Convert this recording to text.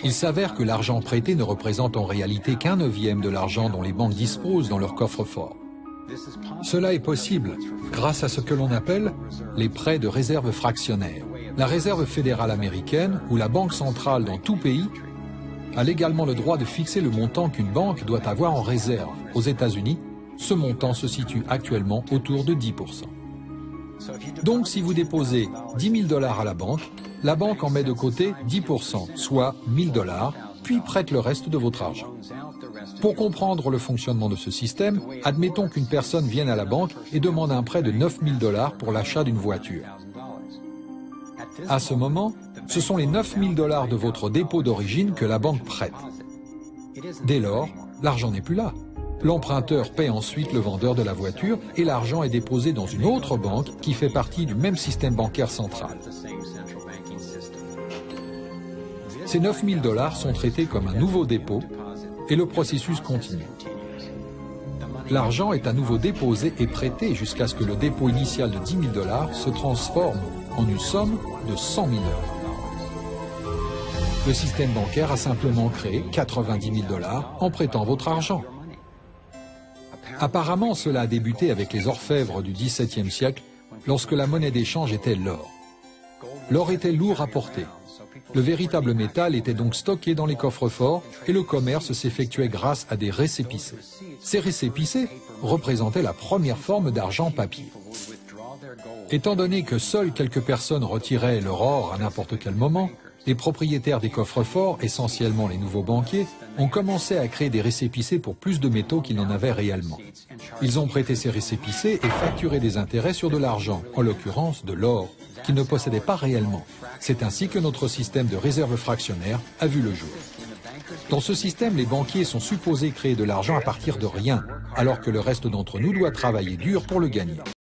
Il s'avère que l'argent prêté ne représente en réalité qu'un neuvième de l'argent dont les banques disposent dans leur coffre-fort. Cela est possible grâce à ce que l'on appelle les prêts de réserve fractionnaire. La Réserve fédérale américaine ou la Banque centrale dans tout pays a légalement le droit de fixer le montant qu'une banque doit avoir en réserve. Aux États-Unis, ce montant se situe actuellement autour de 10%. Donc si vous déposez 10 000 $ à la banque en met de côté 10%, soit 1 000 $, puis prête le reste de votre argent. Pour comprendre le fonctionnement de ce système, admettons qu'une personne vienne à la banque et demande un prêt de 9 000 $ pour l'achat d'une voiture. À ce moment, ce sont les 9 000 $ de votre dépôt d'origine que la banque prête. Dès lors, l'argent n'est plus là. L'emprunteur paie ensuite le vendeur de la voiture et l'argent est déposé dans une autre banque qui fait partie du même système bancaire central. Ces 9 000 $ sont traités comme un nouveau dépôt et le processus continue. L'argent est à nouveau déposé et prêté jusqu'à ce que le dépôt initial de 10 000 $ se transforme en une somme de 100 000 $. Le système bancaire a simplement créé 90 000 $ en prêtant votre argent. Apparemment, cela a débuté avec les orfèvres du XVIIe siècle, lorsque la monnaie d'échange était l'or. L'or était lourd à porter. Le véritable métal était donc stocké dans les coffres-forts et le commerce s'effectuait grâce à des récépissés. Ces récépissés représentaient la première forme d'argent papier. Étant donné que seules quelques personnes retiraient leur or à n'importe quel moment, les propriétaires des coffres-forts, essentiellement les nouveaux banquiers, ont commencé à créer des récépissés pour plus de métaux qu'ils n'en avaient réellement. Ils ont prêté ces récépissés et facturé des intérêts sur de l'argent, en l'occurrence de l'or, qu'ils ne possédaient pas réellement. C'est ainsi que notre système de réserve fractionnaire a vu le jour. Dans ce système, les banquiers sont supposés créer de l'argent à partir de rien, alors que le reste d'entre nous doit travailler dur pour le gagner.